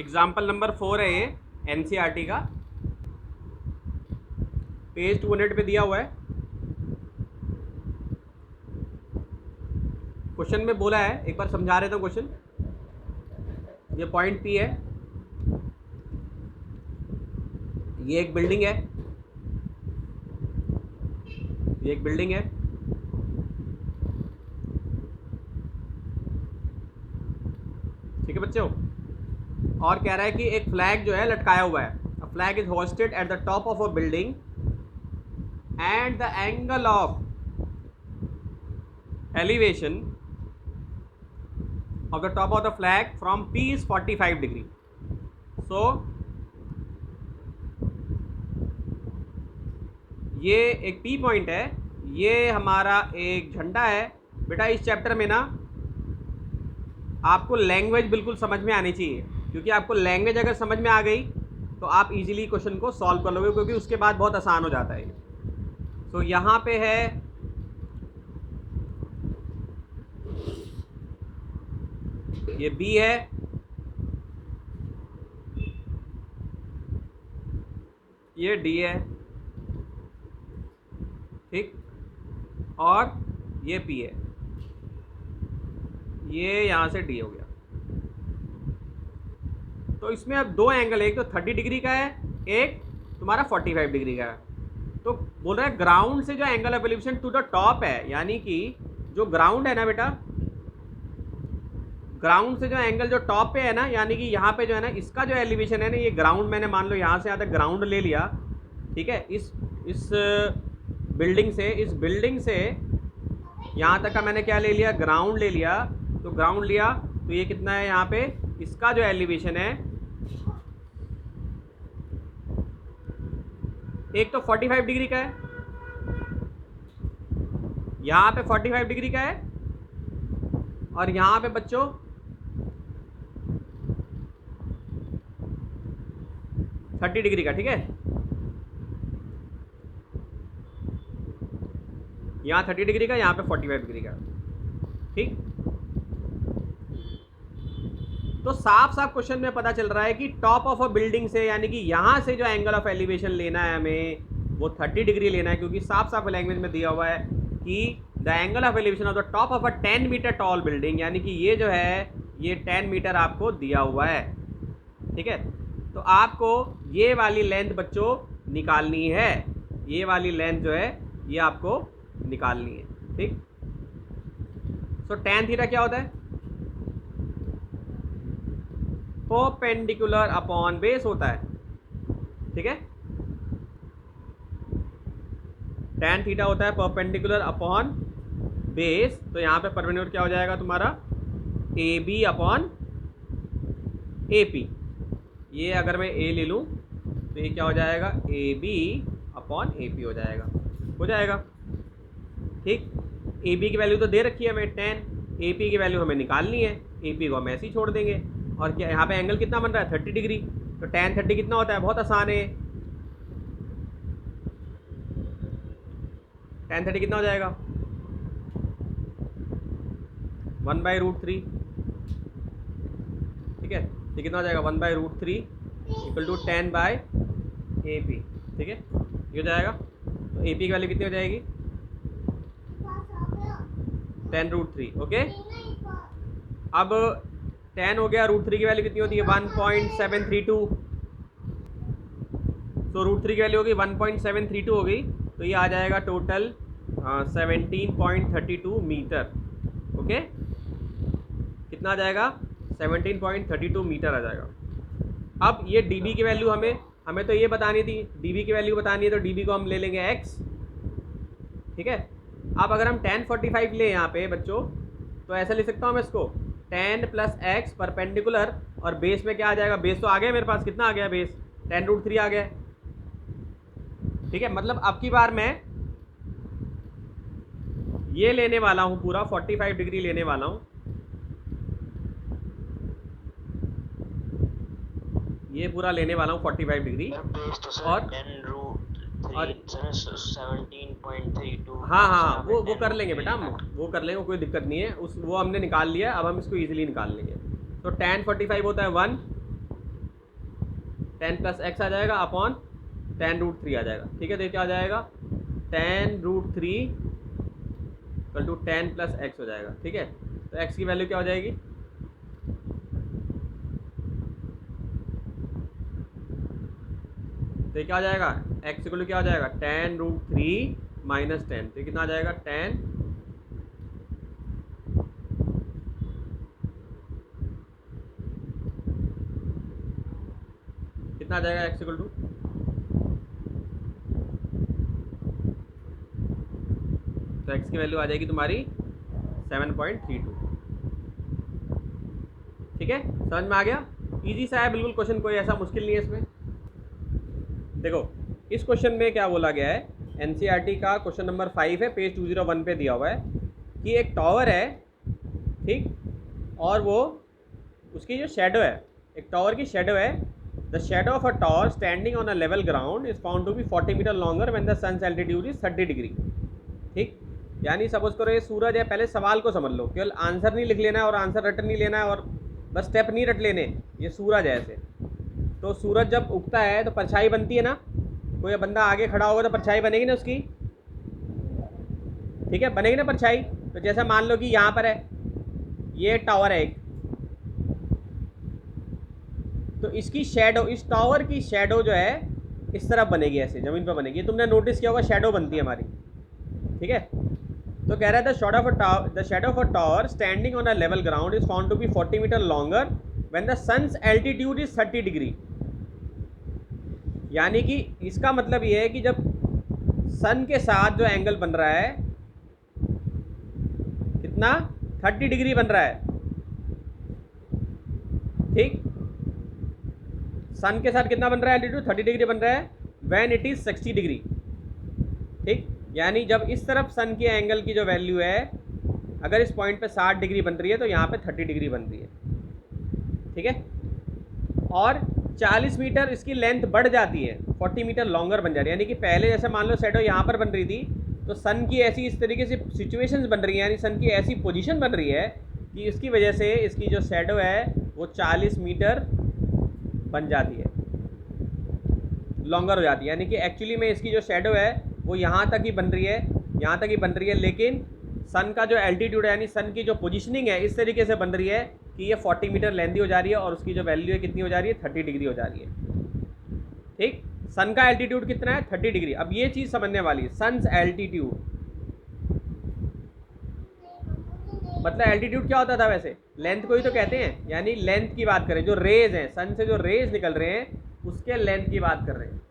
Example number 4 है ये, NCERT का, पेज 200 पे दिया हुआ है। क्वेश्चन में बोला है, एक बार समझा रहे थे क्वेश्चन। ये पॉइंट पी है, ये एक बिल्डिंग है, ये एक बिल्डिंग है, ठीक है बच्चों। और कह रहा है कि एक फ्लैग जो है लटकाया हुआ है, a flag is hosted at the top of a building and the angle of elevation of the top of the flag from P is 45 degree. So ये एक P पॉइंट है, ये हमारा एक झंडा है। बेटा इस चैप्टर में ना आपको लैंग्वेज बिल्कुल समझ में आनी चाहिए, क्योंकि आपको लैंग्वेज अगर समझ में आ गई तो आप इजीली क्वेश्चन को सॉल्व कर लोगे, क्योंकि उसके बाद बहुत आसान हो जाता है। तो यहाँ पे है ये B है, ये D है, ठीक, और ये P है, ये यहाँ से D हो गया। तो इसमें अब दो एंगल है, एक तो 30 डिग्री का है, एक तुम्हारा 45 डिग्री का है। तो बोल रहा है ग्राउंड से जो angle of elevation to the top है, यानी कि जो ग्राउंड है ना बेटा, ग्राउंड से जो एंगल जो टॉप पे है ना, यानी कि यहाँ पे जो है ना, इसका जो एलिवेशन है ना, ये ग्राउंड मैंने मान लो यहाँ से यहाँ तक ग्राउंड ले लिया, ठीक है। इस बिल्डिंग से यहाँ तक का मैंने क्या ले लिया, ग्राउंड ले लिया। तो ग्राउंड लिया तो ये कितना है यहाँ पे, इसका जो एलिवेशन है, एक तो 45 डिग्री का है, यहाँ पे 45 डिग्री का है, और यहाँ पे बच्चों 30 डिग्री का, ठीक है। यहाँ 30 डिग्री का, यहाँ पे 45 डिग्री का, ठीक। तो साफ साफ क्वेश्चन में पता चल रहा है कि टॉप ऑफ अ बिल्डिंग से, यानी कि यहाँ से जो एंगल ऑफ एलिवेशन लेना है हमें, वो 30 डिग्री लेना है, क्योंकि साफ साफ लैंग्वेज में दिया हुआ है कि the angle of elevation of the top of a 10 metre tall building, यानी कि ये जो है ये 10 मीटर आपको दिया हुआ है, ठीक है। तो आपको ये वाली लेंथ बच्चों निकालनी है, ये वाली लेंथ जो है ये आपको निकालनी है, ठीक। सो tan थीटा क्या होता है, परपेंडिकुलर अपॉन बेस होता है, ठीक है। tan थीटा होता है परपेंडिकुलर अपॉन बेस। तो यहाँ पे परपेंडिकुलर क्या हो जाएगा तुम्हारा, AB अपॉन AP। ये अगर मैं A ले लूँ तो ये क्या हो जाएगा, AB अपॉन AP हो जाएगा, ठीक। AB की वैल्यू तो दे रखी है हमें 10, AP की वैल्यू हमें निकालनी है, AP को हम ऐसे ही छोड़ देंगे। और क्या यहाँ पे एंगल कितना बन रहा है, 30 डिग्री। तो tan 30 कितना होता है, बहुत आसान है, tan 30 कितना हो जाएगा, 1/√3, ठीक है। ये कितना हो जाएगा, 1/√3 इक्वल टू 10/AP, ठीक है। ये हो जाएगा। तो AP की वैल्यू कितनी हो जाएगी, 10√3, ओके। अब 10 हो गया, √3 की वैल्यू कितनी होती है, 1.732। तो √3 की वैल्यू होगी 1.732 हो गई, तो ये आ जाएगा टोटल 17.32 मीटर, ओके। कितना आ जाएगा, 17.32 मीटर आ जाएगा। अब ये dB की वैल्यू हमें तो ये बतानी थी, dB की वैल्यू बतानी है, तो dB को हम ले लेंगे x, ठीक है। अब अगर हम tan 45 ले यहाँ पे बच्चों, तो ऐसा लिख सकता हूँ मैं इसको, tan प्लस x परपेंडिकुलर, और बेस में क्या आ जाएगा, बेस तो आ गया मेरे पास, कितना आ गया बेस, 10√3 आ गया, ठीक है। मतलब अब की बार मैं ये लेने वाला हूँ, पूरा 45 डिग्री लेने वाला हूँ, ये पूरा लेने वाला हूँ 45 डिग्री, और 17.32। हाँ वो कर लेंगे बेटा, हम वो कर लेंगे, कोई दिक्कत नहीं है, वो हमने निकाल लिया। अब हम इसको इजीली निकाल लेंगे। तो tan 45 होता है 1, 10 प्लस एक्स आ जाएगा अपॉन 10√3 आ जाएगा। ठीक है, तो ये क्या आ जाएगा 10√3 इक्वल टू 10 प्लस एक्स हो जाएगा। ठीक है, तो एक्स की वैल्यू क्या हो जाएगी, तो ये क्या हो जाएगा एक्स इक्वल टू क्या हो जाएगा 10√3 माइनस 10, तो कितना आ जाएगा 10 कितना आ जाएगा एक्स इक्वल टू, तो एक्स की वैल्यू आ जाएगी तुम्हारी 7.32। ठीक है, समझ में आ गया, इजी सा है बिल्कुल क्वेश्चन, कोई ऐसा मुश्किल नहीं है इसमें। देखो इस क्वेश्चन में क्या बोला गया है, एनसीईआरटी का क्वेश्चन नंबर 5 है, पेज 201 पे दिया हुआ है कि एक टावर है, ठीक, और वो उसकी जो शेडो है, एक टावर की शेडो है, the shadow of a tower standing on a level ground is found to be 40 metre longer when the sun's altitude is 30 degree. ठीक, यानी सपोज करो ये सूरज है, पहले सवाल को समझ लो, केवल आंसर नहीं लिख लेना है और आंसर रट नहीं लेना है और बस स्टेप नहीं रट लेने। ये सूरज है ऐसे, तो सूरज जब उगता है तो परछाई बनती है ना, कोई बंदा आगे खड़ा होगा तो परछाई बनेगी ना उसकी, ठीक है, बनेगी ना परछाई। तो जैसे मान लो कि यहाँ पर है, ये टावर है एक, तो इसकी शेडो, इस टावर की शेडो जो है इस तरफ बनेगी, ऐसे ज़मीन पर बनेगी, तुमने नोटिस किया होगा शेडो बनती है हमारी। ठीक है, तो कह रहा है the shadow of a tower standing on a level ground is found to be 40 metre longer when the sun's altitude is 30 degree. यानी कि इसका मतलब ये है कि जब सन के साथ जो एंगल बन रहा है कितना 30 डिग्री बन रहा है। ठीक, सन के साथ कितना बन रहा है एल्टीट्यूड 30 डिग्री बन रहा है व्हेन इट इज 60 डिग्री। ठीक, यानी जब इस तरफ सन के एंगल की जो वैल्यू है, अगर इस पॉइंट पे 60 डिग्री बन रही है तो यहाँ पे 30 डिग्री बन रही है। ठीक है, और 40 मीटर इसकी लेंथ बढ़ जाती है, 40 मीटर लॉन्गर बन जा रही है। यानी कि पहले जैसे मान लो शेडो यहाँ पर बन रही थी, तो सन की ऐसी इस तरीके से सिचुएशंस बन रही है, यानी सन की ऐसी पोजीशन बन रही है कि इसकी वजह से इसकी जो शेडो है वो 40 मीटर बन जाती है, लॉन्गर हो जाती है। यानी कि एक्चुअली में इसकी जो शेडो है वो यहाँ तक ही बन रही है, यहाँ तक ही बन रही है, लेकिन सन का जो एल्टीट्यूड है यानी सन की जो पोजीशनिंग है इस तरीके से बन रही है कि ये 40 मीटर लेंथी हो जा रही है और उसकी जो वैल्यू है कितनी हो जा रही है 30 डिग्री हो जा रही है। ठीक, सन का एल्टीट्यूड कितना है 30 डिग्री। अब ये चीज़ समझने वाली है, सन्स एल्टीट्यूड मतलब एल्टीट्यूड क्या होता था वैसे, लेंथ को ही तो कहते हैं, यानी लेंथ की बात करें, जो रेज हैं सन से जो रेज निकल रहे हैं उसके लेंथ की बात कर रहे हैं।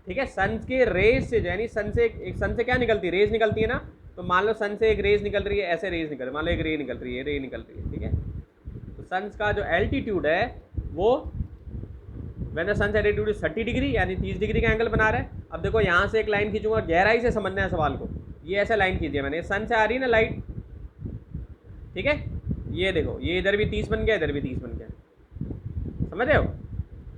ठीक है, सन के रेज से, यानी सन से एक सन से क्या निकलती है, रेज निकलती है ना, तो मान लो सन से एक रेज निकल रही है, ऐसे रेज निकल रही है, मान लो एक रे निकल रही है, रे निकल रही है। ठीक है, तो सन का जो एल्टीट्यूड है वो when the sun's altitude is 30 degree यानी 30 डिग्री का एंगल बना रहा है। अब देखो यहाँ से एक लाइन खींचूंगा, गहराई से समझना है सवाल को, ये ऐसे लाइन खींची है मैंने, सन से आ रही है ना लाइट, ठीक है, ये देखो ये इधर भी 30 बन गया, इधर भी 30 बन गया, समझ रहे हो।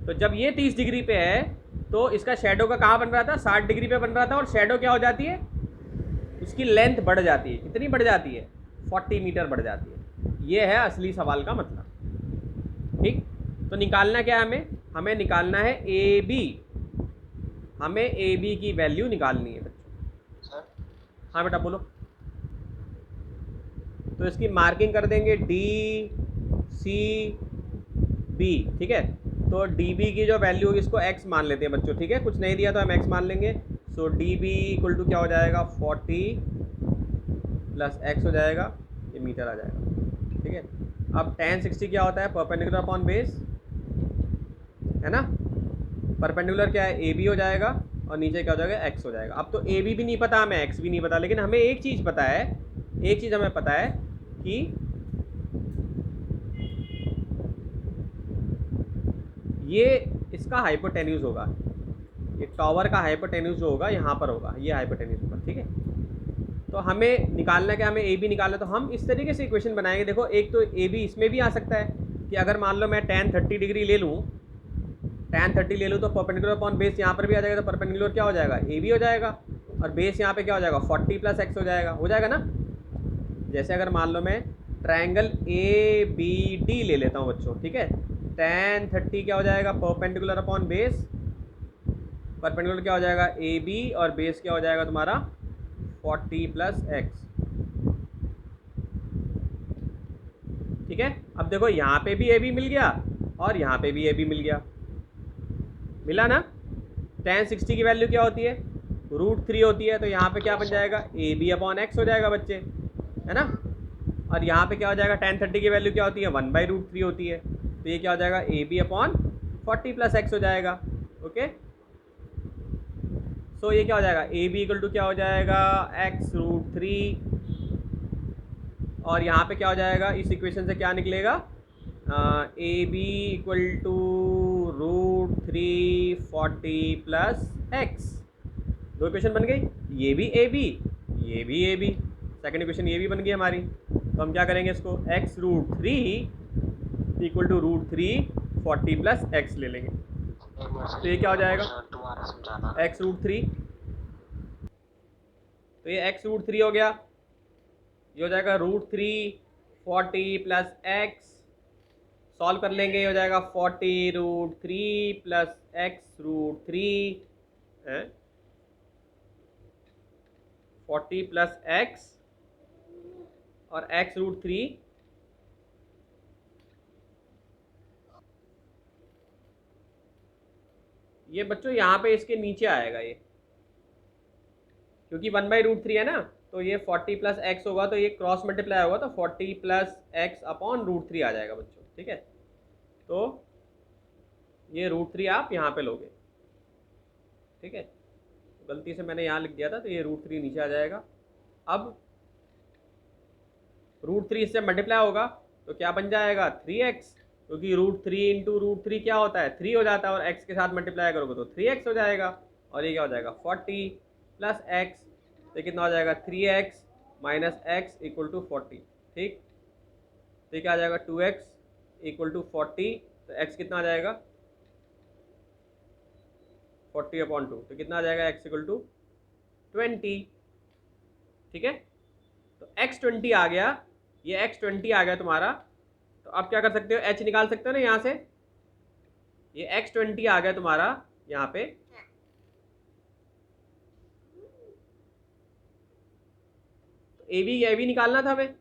तो जब ये 30 डिग्री पे है तो इसका शेडो का कहाँ बन रहा था 60 डिग्री पे बन रहा था, और शेडो क्या हो जाती है, उसकी लेंथ बढ़ जाती है, कितनी बढ़ जाती है 40 मीटर बढ़ जाती है। ये है असली सवाल का मतलब। ठीक, तो निकालना क्या है हमें निकालना है ए बी, हमें ए बी की वैल्यू निकालनी है बच्चों। सर हाँ बेटा बोलो। तो इसकी मार्किंग कर देंगे डी सी बी। ठीक है, तो डी बी की जो वैल्यू होगी इसको x मान लेते हैं बच्चों। ठीक है, कुछ नहीं दिया तो हम x मान लेंगे। सो डी बी इक्वल टू क्या हो जाएगा 40 प्लस x हो जाएगा, ये मीटर आ जाएगा। ठीक है, अब tan 60 क्या होता है परपेंडिकुलर अपॉन बेस, है ना, परपेंडिकुलर क्या है ए बी हो जाएगा और नीचे क्या हो जाएगा x हो जाएगा। अब तो ए बी भी नहीं पता हमें, x भी नहीं पता, लेकिन हमें एक चीज़ पता है, एक चीज़ हमें पता है कि ये इसका हाइपोटेन्यूज होगा, ये टावर का हाइपोटेन्यूज जो होगा यहाँ पर होगा, ये हाइपोटेन्यूज होगा। ठीक है, तो हमें निकालना क्या, हमें ए बी निकालना, तो हम इस तरीके से इक्वेशन बनाएंगे। देखो एक तो ए बी इसमें भी आ सकता है कि अगर मान लो मैं tan 30 डिग्री ले लूँ, tan 30 ले लूँ तो परपेंडिकुलर अपॉन बेस यहाँ पर भी आ जाएगा, तो परपेंडिकुलर क्या हो जाएगा ए बी हो जाएगा, और बेस यहाँ पे क्या हो जाएगा 40 प्लस x हो जाएगा ना। जैसे अगर मान लो मैं ट्रायंगल ए बी डी ले लेता हूँ बच्चों, ठीक है, tan 30 क्या हो जाएगा, परपेंडिकुलर अपॉन बेस, परपेंडिकुलर क्या हो जाएगा ए बी, और बेस क्या हो जाएगा तुम्हारा 40 प्लस एक्स। ठीक है, अब देखो यहाँ पे भी ए बी मिल गया और यहाँ पे भी ए बी मिल गया, मिला ना। tan 60 की वैल्यू क्या होती है, √3 होती है, तो यहाँ पे क्या बन जाएगा ए बी अपॉन एक्स हो जाएगा बच्चे, है ना। और यहाँ पे क्या हो जाएगा, tan 30 की वैल्यू क्या होती है 1/√3 होती है, तो ये क्या हो जाएगा A B upon 40 plus X हो जाएगा। ओके, सो ये क्या हो जाएगा ए बी इक्वल टू क्या हो जाएगा x√3, और यहाँ पे क्या हो जाएगा, इस इक्वेशन से क्या निकलेगा, A B equal to √3 40 plus X. दो इक्वेशन बन गई, ये भी ए बी, ये भी ए बी, सेकेंड इक्वेशन ये भी बन गई हमारी। तो हम क्या करेंगे इसको, x√3 equal to √3 40 plus x ले लेंगे। तो ये क्या हो जाएगा दोबारा समझाना। x√3, तो ये x√3 हो गया, ये हो जाएगा √3 40 प्लस एक्स, सॉल्व कर लेंगे, ये हो जाएगा 40√3 प्लस x√3 है 40 प्लस एक्स और x√3 ये बच्चों यहाँ पे इसके नीचे आएगा ये, क्योंकि 1/√3 है ना, तो ये 40 प्लस एक्स होगा, तो ये क्रॉस मल्टीप्लाई होगा, तो 40 प्लस एक्स अपॉन √3 आ जाएगा बच्चों। ठीक है, तो ये √3 आप यहाँ पे लोगे। ठीक है, गलती से मैंने यहाँ लिख दिया था, तो ये √3 नीचे आ जाएगा। अब √3 इससे मल्टीप्लाई होगा तो क्या बन जाएगा 3x, क्योंकि √3 इंटू √3 क्या होता है 3 हो जाता है, और x के साथ मल्टीप्लाई करोगे तो 3x हो जाएगा, और ये क्या हो जाएगा 40 प्लस एक्स, तो कितना हो जाएगा 3x minus x equal to 40। ठीक, तो ये क्या आ जाएगा 2x इक्वल टू 40, तो x कितना आ जाएगा 40/2, तो कितना आ जाएगा x इक्वल टू 20। ठीक है, तो x20 आ गया, ये x20 आ गया तुम्हारा। तो अब क्या कर सकते हो, h निकाल सकते हो ना यहाँ से, ये x20 आ गया तुम्हारा यहाँ पे, तो ए बी निकालना था हमें,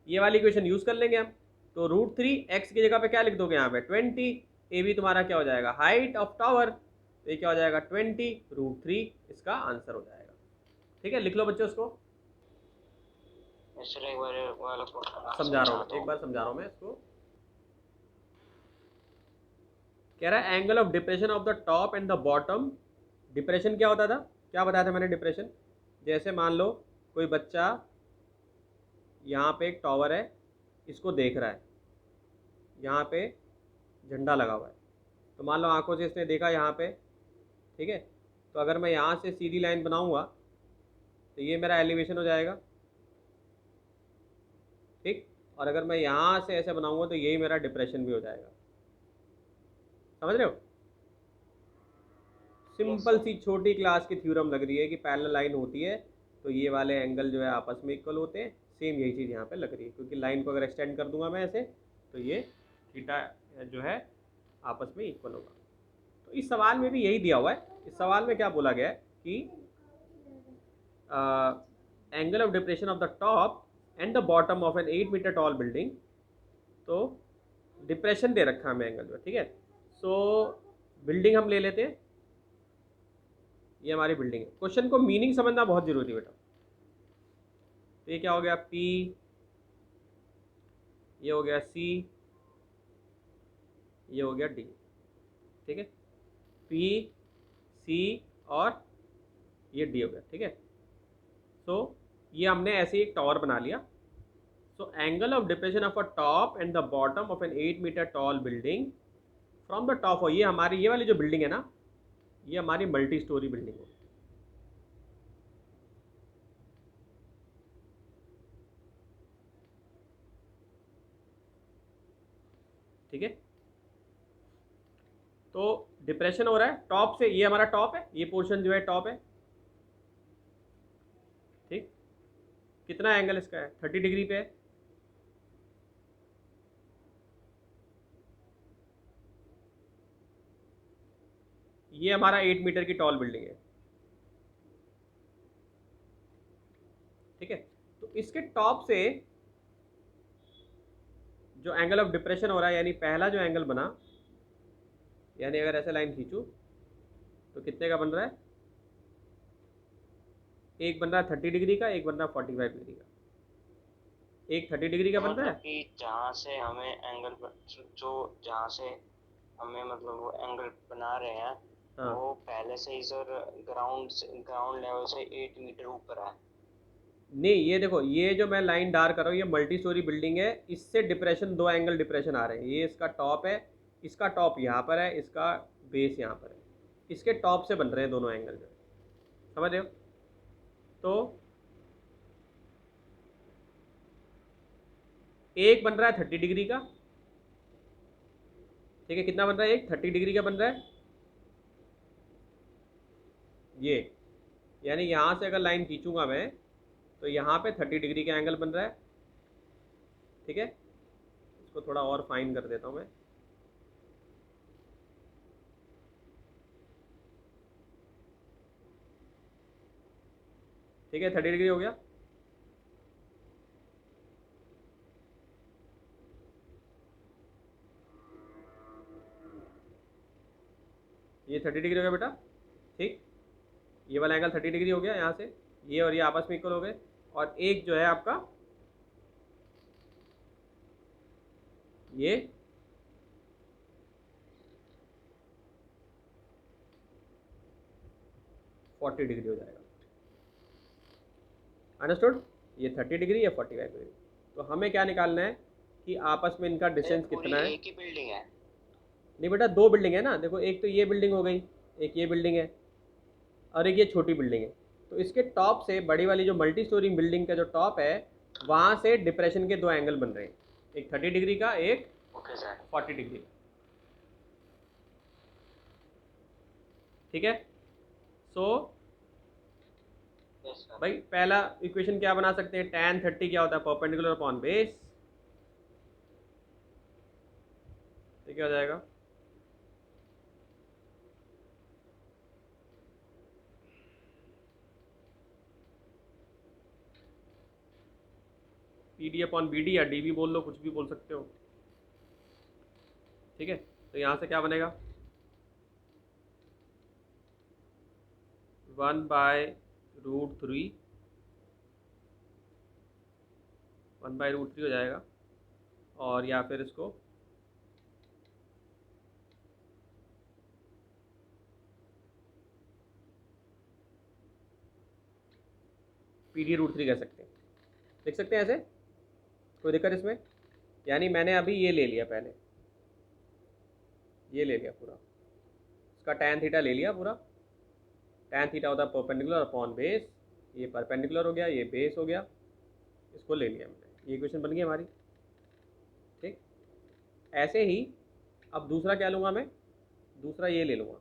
ये वाली इक्वेशन यूज कर लेंगे हम। तो √3 x की जगह पे क्या लिख दोगे यहाँ पे 20, ए बी तुम्हारा क्या हो जाएगा हाइट ऑफ टावर, तो ये क्या हो जाएगा 20, √3 इसका आंसर हो जाएगा। ठीक है, लिख लो बच्चों उसको, चलो एक बार समझा रहा हूँ, एक बार समझा रहा हूँ मैं इसको। कह रहा है angle of depression of the top and the bottom. Depression क्या होता था, क्या बताया था मैंने डिप्रेशन, जैसे मान लो कोई बच्चा यहाँ पे एक टावर है, इसको देख रहा है, यहाँ पे झंडा लगा हुआ है, तो मान लो आंखों से इसने देखा यहाँ पे। ठीक है, तो अगर मैं यहाँ से सीधी लाइन बनाऊँगा तो ये मेरा एलिवेशन हो जाएगा। ठीक, और अगर मैं यहाँ से ऐसे बनाऊँगा तो यही मेरा डिप्रेशन भी हो जाएगा। समझ रहे हो, सिंपल सी छोटी क्लास की थ्योरम लग रही है कि पैरेलल लाइन होती है तो ये वाले एंगल जो है आपस में इक्वल होते हैं। सेम यही चीज़ यहाँ पे लग रही है, क्योंकि लाइन को अगर एक्सटेंड कर दूंगा मैं ऐसे तो ये थीटा जो है आपस में इक्वल होगा। तो इस सवाल में भी यही दिया हुआ है। इस सवाल में क्या बोला गया है कि angle of depression of the top and the bottom of an 8 metre tall building, तो डिप्रेशन दे रखा है हमें एंगल जो है। ठीक है, सो बिल्डिंग हम ले लेते हैं, ये हमारी बिल्डिंग है। क्वेश्चन को मीनिंग समझना बहुत जरूरी है बेटा। तो ये क्या हो गया P, ये हो गया C, ये हो गया D। ठीक है, P, C और ये D हो गया। ठीक है, सो ये हमने ऐसे ही एक टावर बना लिया। So angle of depression of a top and the bottom of an 8 metre tall building from the top, ये हमारी ये वाली जो बिल्डिंग है ना, ये हमारी मल्टी स्टोरी बिल्डिंग होगी। ठीक है, तो डिप्रेशन हो रहा है टॉप से, ये हमारा टॉप है, ये पोर्शन जो है टॉप है। ठीक, कितना एंगल इसका है 30 डिग्री पे है। ये हमारा 8 मीटर की टॉल बिल्डिंग है, ठीक है। तो इसके टॉप से जो एंगल ऑफ डिप्रेशन हो रहा है, यानी पहला जो एंगल बना, यानी अगर ऐसे लाइन खींचूं तो कितने का बन रहा है, एक बन रहा है 30 डिग्री का, एक बन रहा है 45 डिग्री का। एक 30 डिग्री का बन रहा मतलब है, कि जहाँ से हमें एंगल जो जहाँ से हमें मतलब वो एंगल बना रहे हैं हाँ वो पहले से ही सर ग्राउंड लेवल से 8 मीटर ऊपर है। नहीं, ये देखो, ये जो मैं लाइन डार कर रहा हूँ ये मल्टी स्टोरी बिल्डिंग है, इससे डिप्रेशन, दो एंगल डिप्रेशन आ रहे हैं। ये इसका टॉप है, इसका टॉप यहाँ पर है, इसका बेस यहाँ पर है, इसके टॉप से बन रहे हैं दोनों एंगल जो है, समझ रहे हो। तो एक बन रहा है 30 डिग्री का, ठीक है, कितना बन रहा है, एक 30 डिग्री का बन रहा है ये, यानी यहाँ से अगर लाइन खींचूंगा मैं तो यहाँ पे 30 डिग्री का एंगल बन रहा है, ठीक है। इसको थोड़ा और फाइन कर देता हूँ मैं, ठीक है, 30 डिग्री हो गया। ये 30 डिग्री हो गया बेटा, ठीक। ये वाला एंगल 30 डिग्री हो गया, यहाँ से ये और ये आपस में इक्वल हो गए। और एक जो है आपका ये 40 डिग्री हो जाएगा, अंडरस्टूड। ये 30 डिग्री, या 45 डिग्री। तो हमें क्या निकालना है कि आपस में इनका ये डिस्टेंस पूरी कितना है। एक ही बिल्डिंग है। नहीं बेटा, दो बिल्डिंग है ना, देखो, एक तो ये बिल्डिंग हो गई, एक ये बिल्डिंग है, और एक ये छोटी बिल्डिंग है। तो इसके टॉप से, बड़ी वाली जो मल्टी स्टोरी बिल्डिंग का जो टॉप है, वहाँ से डिप्रेशन के दो एंगल बन रहे हैं, एक 30 डिग्री का, एक ओके सर। 40 डिग्री का, ठीक है। So yes sir. भाई पहला इक्वेशन क्या बना सकते हैं, tan 30 क्या होता है, परपेंडिकुलर अपॉन बेस, तो क्या हो जाएगा, PD अपॉन BD, या D भी बोल लो, कुछ भी बोल सकते हो, ठीक है। तो यहाँ से क्या बनेगा, 1/√3, 1/√3 हो जाएगा। और या फिर इसको PD√3 कह सकते हैं, लिख सकते हैं ऐसे, कोई दिक्कत इसमें। यानी मैंने अभी ये ले लिया, पहले ये ले लिया पूरा, इसका tan थीटा ले लिया पूरा। tan थीटा होता है परपेंडिकुलर अपॉन बेस, ये परपेंडिकुलर हो गया, ये बेस हो गया, इसको ले लिया मैंने, ये इक्वेशन बन गई हमारी, ठीक। ऐसे ही अब दूसरा क्या लूँगा मैं, दूसरा ये ले लूँगा,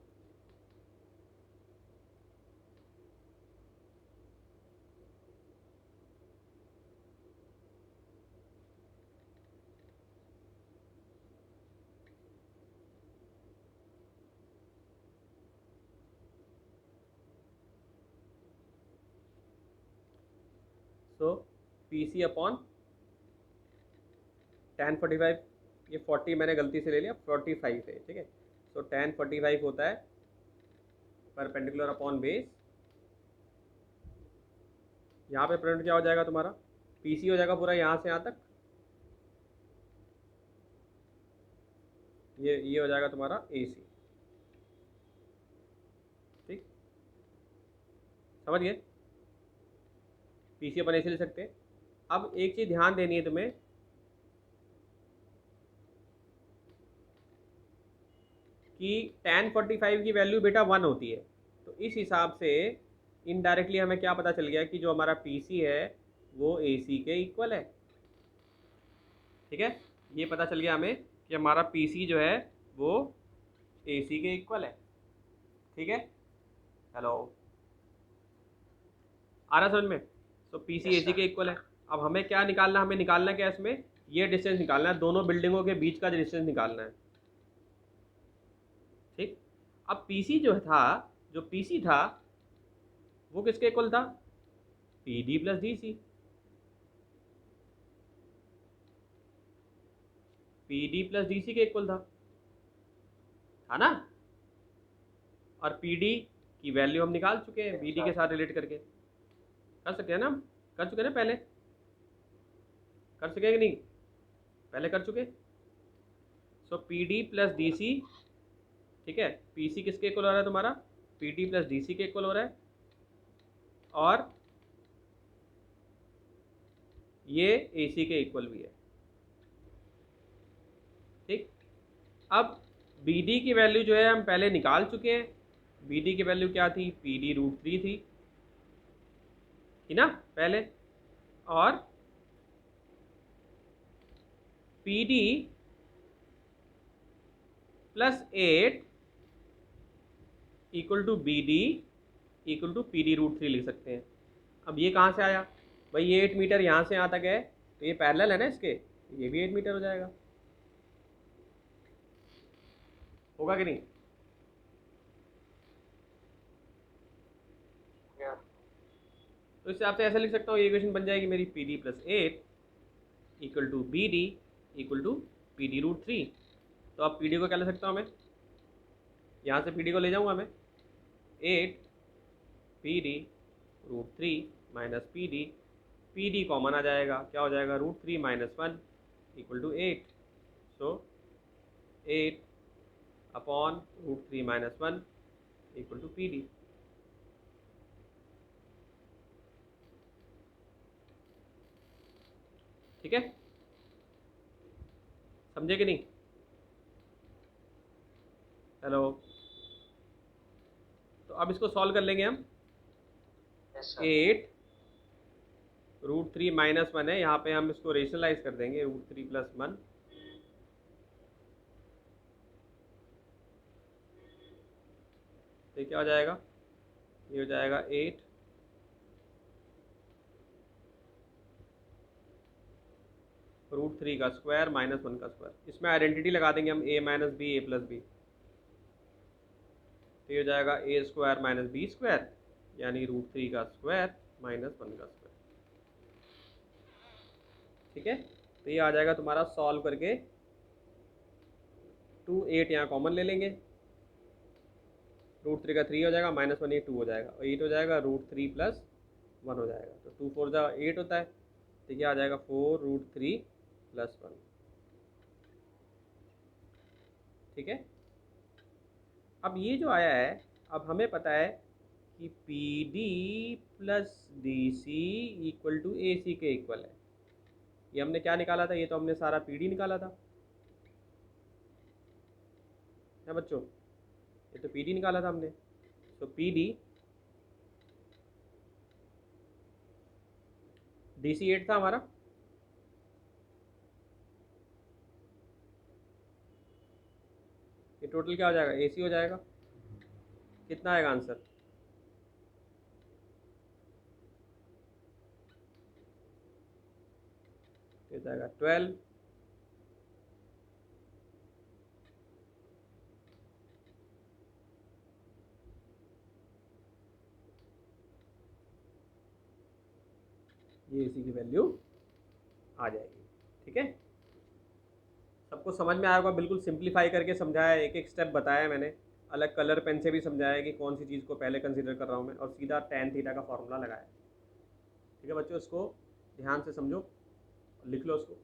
सो PC अपॉन tan 45, ये 40 मैंने गलती से ले लिया, 45 है, ठीक है। सो tan 45 होता है परपेंडिकुलर अपॉन बेस, यहाँ पे प्रिंट क्या हो जाएगा तुम्हारा, PC हो जाएगा पूरा यहाँ से यहाँ तक, ये हो जाएगा तुम्हारा AC, ठीक, समझ गए। PC अपन ऐसे ले सकते हैं। अब एक चीज़ ध्यान देनी है तुम्हें, कि tan 45 की वैल्यू बेटा 1 होती है, तो इस हिसाब से इनडायरेक्टली हमें क्या पता चल गया कि जो हमारा PC है वो AC के इक्वल है, ठीक है। ये पता चल गया हमें कि हमारा PC जो है वो AC के इक्वल है, ठीक है। हेलो, आ रहा समझ में। तो PC Yes, AC sir. के इक्वल है। अब हमें क्या निकालना, हमें निकालना क्या इसमें, ये डिस्टेंस निकालना है, दोनों बिल्डिंगों के बीच का डिस्टेंस निकालना है, ठीक। अब पीसी जो पीसी था वो किसके इक्वल था, PD plus DC. PD plus DC के इक्वल था ना। और पीडी की वैल्यू हम निकाल चुके हैं बीडी के साथ रिलेट करके, कर सकते हैं ना हम, कर चुके हैं ना पहले, कर सके कि नहीं, पहले कर चुके। सो पीडी प्लस डीसी, ठीक है, पीसी किसके इक्वल हो रहा है तुम्हारा, पीडी प्लस डीसी के इक्वल हो रहा है, और ये एसी के इक्वल भी है, ठीक। अब बीडी की वैल्यू जो है हम पहले निकाल चुके हैं, बीडी की वैल्यू क्या थी, पीडी रूट 3 थी ना पहले, और PD plus 8 equal to BD equal to PD root 3 लिख सकते हैं। अब ये कहाँ से आया भाई, ये 8 मीटर यहाँ से यहाँ तक है, तो ये पैरेलल है ना इसके, ये भी 8 मीटर हो जाएगा, होगा कि नहीं। तो इससे आपसे ऐसा लिख सकता हूँ, ये इक्वेशन बन जाएगी मेरी P D plus 8 equal to B D equal to P D root 3। तो अब पी डी को क्या ले सकता हूँ मैं, यहाँ से पी डी को ले जाऊँगा मैं, 8 P D root 3 minus P D common आ जाएगा, क्या हो जाएगा, root 3 minus 1 equal to 8। So 8 upon root 3 minus 1 equal to P D. ठीक है, समझे कि नहीं। हेलो, तो अब इसको सॉल्व कर लेंगे हम। 8 रूट 3 माइनस 1 है, यहाँ पे हम इसको रेशनलाइज कर देंगे, रूट 3 प्लस 1, तो क्या हो जाएगा, ये हो जाएगा 8 रूट 3 का स्क्वायर माइनस 1 का स्क्वायर। इसमें आइडेंटिटी लगा देंगे हम, a minus B A plus B, तो ये हो जाएगा A square minus B square, यानी रूट 3 का स्क्वायर माइनस 1 का स्क्वायर। ठीक है, तो ये आ जाएगा तुम्हारा सॉल्व करके 2, 8 यहाँ कॉमन ले लेंगे, रूट 3 का 3 हो जाएगा, माइनस 1 ये 2 हो जाएगा, और 8 हो जाएगा, रूट 3 प्लस 1 हो जाएगा, तो 2 4 जा 8 होता है, तो ये आ जाएगा 4 रूट 3 प्लस 1। ठीक है, अब ये जो आया है, अब हमें पता है कि P D plus D C equal to A C के इक्वल है। ये हमने क्या निकाला था, ये तो हमने सारा पी डी निकाला था ना बच्चों, ये तो पी डी निकाला था हमने। तो पी डी डी सी 8 था हमारा, ये टोटल क्या हो जाएगा, ए सी हो जाएगा, कितना आएगा आंसर, ये जाएगा 12। ये इसी की वैल्यू आ जाएगी। ठीक है, सबको समझ में आया होगा, बिल्कुल सिंप्लीफाई करके समझाया, एक एक स्टेप बताया मैंने, अलग कलर पेन से भी समझाया कि कौन सी चीज़ को पहले कंसीडर कर रहा हूँ मैं, और सीधा tan थीटा का फॉर्मूला लगाया। ठीक है बच्चों, इसको ध्यान से समझो, लिख लो उसको।